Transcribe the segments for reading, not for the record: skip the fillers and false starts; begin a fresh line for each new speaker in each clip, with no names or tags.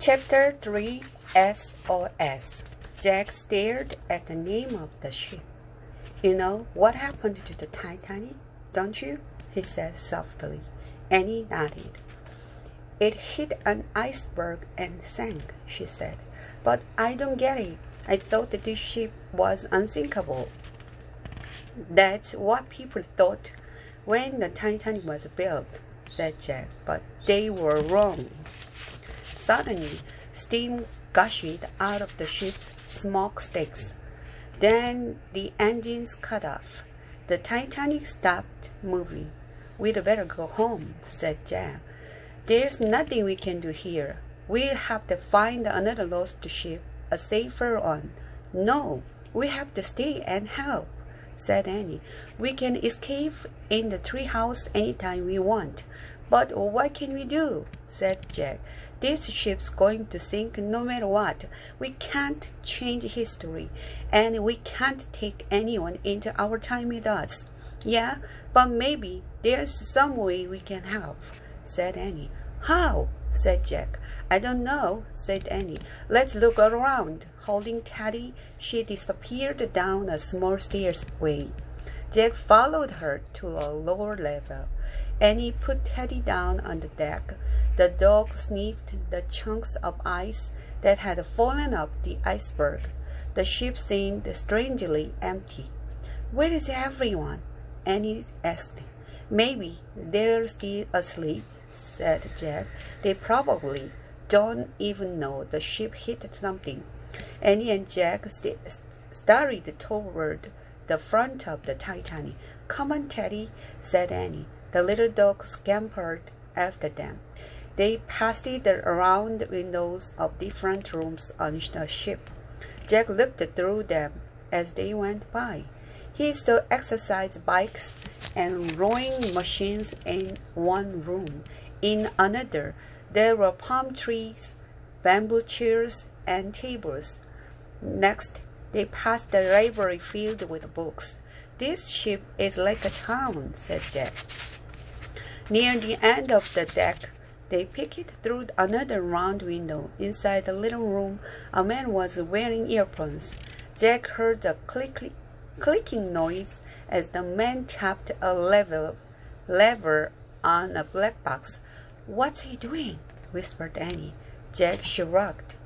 Chapter 3 SOS. Jack stared at the name of the ship. You know what happened to the Titanic, don't you? He said softly. Annie nodded. It hit an iceberg and sank, she said. But I don't get it. I thought that this ship was unsinkable. That's what people thought when the Titanic was built, said Jack, but they were wrong. Suddenly, steam gushed out of the ship's smokestacks. Then the engines cut off. The Titanic stopped moving. We'd better go home, said Jack. There's nothing we can do here. We'll have to find another lost ship, a safer one. No, we have to stay and help, said Annie. We can escape in the treehouse anytime we want. But what can we do? Said Jack. This ship's going to sink no matter what. We can't change history, and we can't take anyone into our time with us. Yeah, but maybe there's some way we can help, said Annie. How? Said Jack. I don't know, said Annie. Let's look around. Holding Teddy, she disappeared down a small stairway. Jack followed her to a lower level. Annie put Teddy down on the deck. The dog sniffed the chunks of ice that had fallen off the iceberg. The ship seemed strangely empty. Where is everyone? Annie asked. Maybe they're still asleep, said Jack. They probably don't even know the ship hit something. Annie and Jack started toward the front of the Titanic. Come on, Teddy, said Annie. The little dog scampered after them. They passed around the windows of different rooms on the ship. Jack looked through them as they went by. He saw exercise bikes and rowing machines in one room. In another, there were palm trees, bamboo chairs, and tables. Next, they passed the library filled with books. This ship is like a town, said Jack. Near the end of the deck, they peeked through another round window. Inside the little room, a man was wearing earphones. Jack heard a clicking noise as the man tapped a lever on a black box. What's he doing? Whispered Annie. Jack shrugged.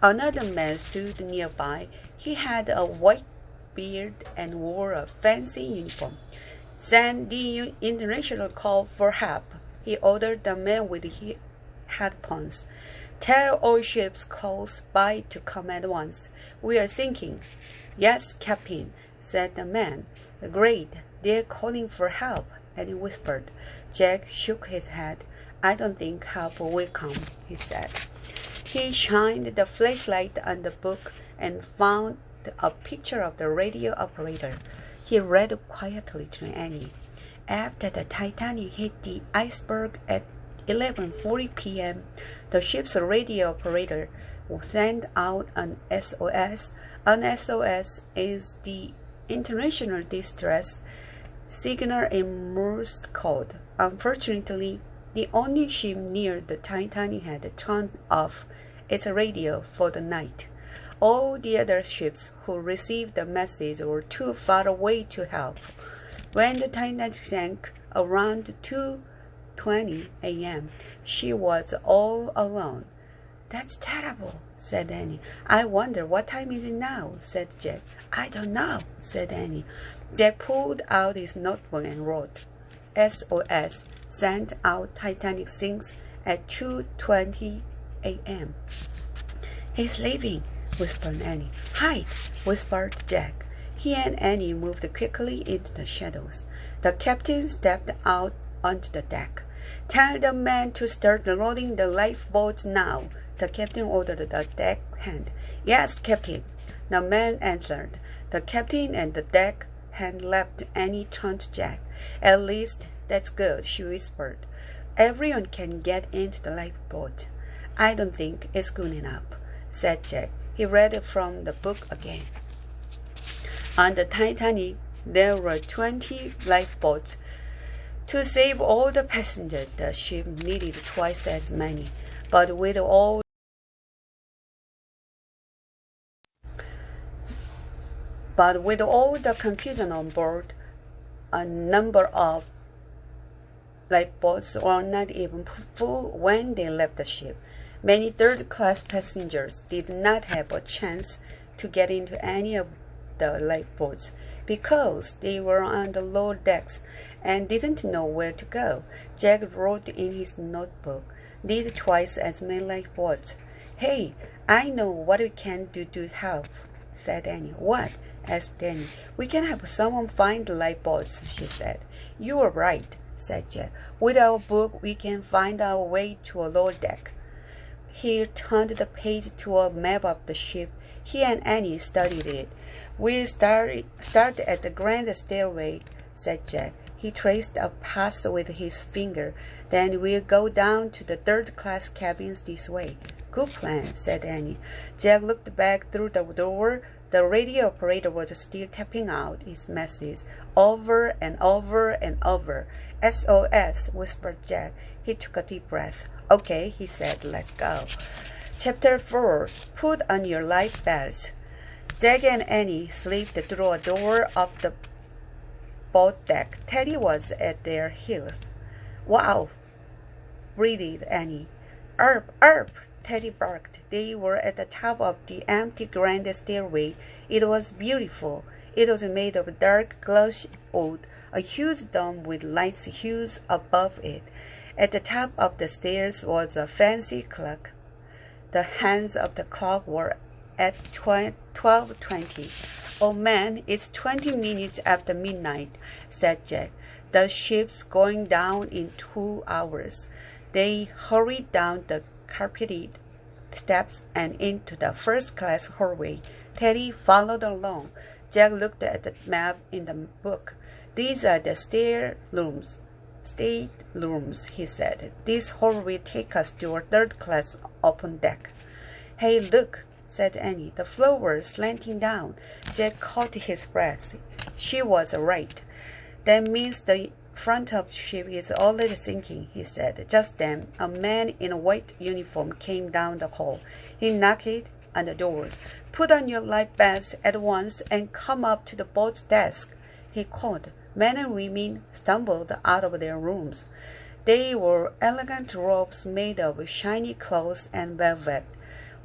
Another man stood nearby. He had a white beard and wore a fancy uniform. Send the international call for help, he ordered the man with headphones. Tell all ships close by to come at once. We are sinking. Yes, Captain, said the man. Great, they're calling for help, and he whispered. Jack shook his head. I don't think help will come, he said. He shined the flashlight on the book and found a picture of the radio operator. He read quietly to Annie. After the Titanic hit the iceberg at 11:40 p.m., the ship's radio operator sent out an SOS. An SOS is the International Distress Signal in Morse code. Unfortunately, the only ship near the Titanic had turned off its radio for the night. All the other ships who received the message were too far away to help. When the Titanic sank around 2:20 a.m., she was all alone. That's terrible, said Annie. I wonder what time is it now, said Jack. I don't know, said Annie. Jack pulled out his notebook and wrote, SOS, sent out, Titanic sinks at 2:20 a.m. He's sleeping, whispered Annie. Hide, whispered Jack. He and Annie moved quickly into the shadows. The captain stepped out onto the deck. Tell the men to start loading the lifeboats now, the captain ordered the deck hand. Yes, Captain, the man answered. The captain and the deck hand left. Annie turned to Jack. At least that's good, she whispered. Everyone can get into the lifeboat. I don't think it's good enough, said Jack. He read from the book again. On the Titanic, there were 20 lifeboats. To save all the passengers, the ship needed twice as many, but with all But with all the confusion on board, a number of lifeboats were not even full when they left the ship. Many third-class passengers did not have a chance to get into any of the lifeboats because they were on the lower decks and didn't know where to go. Jack wrote in his notebook, "Need twice as many lifeboats." "Hey, I know what we can do to help," said Annie. "What?" asked Danny. "We can have someone find the lifeboats," she said. "You are right," said Jack. "With our book, we can find our way to a lower deck." He turned the page to a map of the ship. He and Annie studied it. "We'll start at the grand stairway," said Jack. He traced a path with his finger. "Then we'll go down to the third-class cabins this way." "Good plan," said Annie. Jack looked back through the door. The radio operator was still tapping out his message over and over and over. "SOS," whispered Jack. He took a deep breath. "Okay," he said, "let's go." Chapter 4. Put on your life belts. Jack and Annie slipped through a door of the boat deck. Teddy was at their heels. "Wow," breathed Annie. "Erp, erp," Teddy barked. They were at the top of the empty grand stairway. It was beautiful. It was made of dark glossy wood, a huge dome with light hues above it. At the top of the stairs was a fancy clock. The hands of the clock were at 12:20. "Oh man, it's 20 minutes after midnight," said Jack. "The ship's going down in 2 hours." They hurried down the carpeted steps and into the first-class hallway. Teddy followed along. Jack looked at the map in the book. "These are the state rooms," he said. "This hall will take us to our third-class open deck." "Hey, look," said Annie. The floor was slanting down. Jack caught his breath. She was right. "That means the front of the ship is already sinking," he said. Just then, a man in a white uniform came down the hall. He knocked on the doors. "Put on your life belts at once and come up to the boat's desk," he called. Men and women stumbled out of their rooms. They wore elegant robes made of shiny cloth and velvet.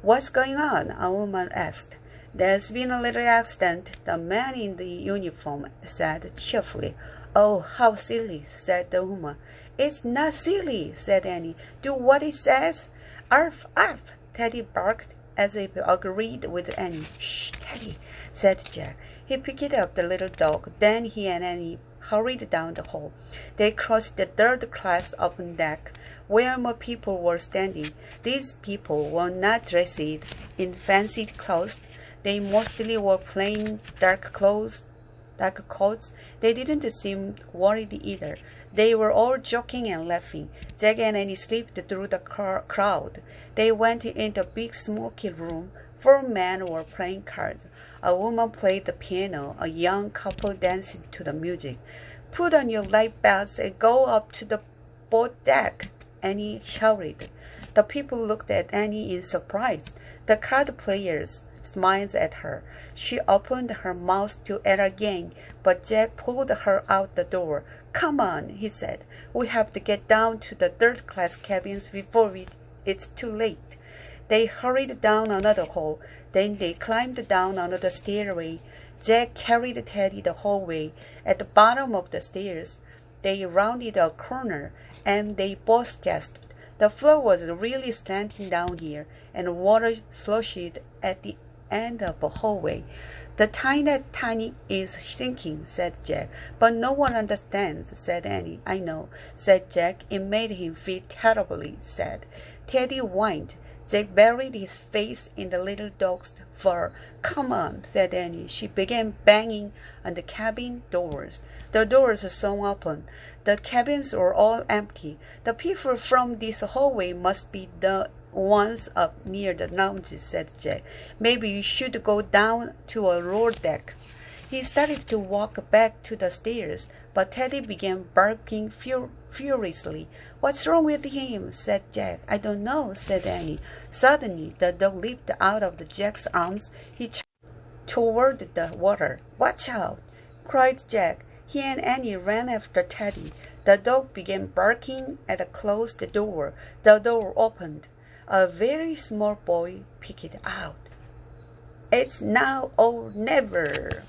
"What's going on?" a woman asked. "There's been a little accident," the man in the uniform said cheerfully. "Oh, how silly," said the woman. "It's not silly," said Annie. "Do what it says." "Arf, arf," Teddy barked as if he agreed with Annie. "Shh, Teddy," said Jack. He picked up the little dog. Then he and Annie hurried down the hall. They crossed the third-class open deck, where more people were standing. These people were not dressed in fancy clothes. They mostly wore plain dark coats. They didn't seem worried either. They were all joking and laughing. Jack and Annie slipped through the crowd. They went into a big smoky room. 4 men were playing cards. A woman played the piano. A young couple danced to the music. "Put on your life belts and go up to the boat deck," Annie shouted. The people looked at Annie in surprise. The card players smiled at her. She opened her mouth to add again, but Jack pulled her out the door. "Come on," he said. "We have to get down to the third-class cabins before it's too late." They hurried down another hall. Then they climbed down another stairway. Jack carried Teddy the whole way. At the bottom of the stairs, they rounded a corner, and they both gasped. The floor was really slanting down here, and water sloshed at the end of the hallway. "The TITANIC is sinking," said Jack. "But no one understands," said Annie. "I know," said Jack. "It made him feel terribly sad." Teddy whined. Jack buried his face in the little dog's fur. "Come on," said Annie. She began banging on the cabin doors. The doors swung open. The cabins were all empty. "The people from this hallway must be the ones up near the lounges," said Jack. "Maybe you should go down to a lower deck." He started to walk back to the stairs, but Teddy began barking furiously. "What's wrong with him?" said Jack. "I don't know," said Annie. Suddenly, the dog leaped out of Jack's arms. He tried toward the water. "Watch out!" cried Jack. He and Annie ran after Teddy. The dog began barking at the closed door. The door opened. A very small boy peeked out. "It's now or never."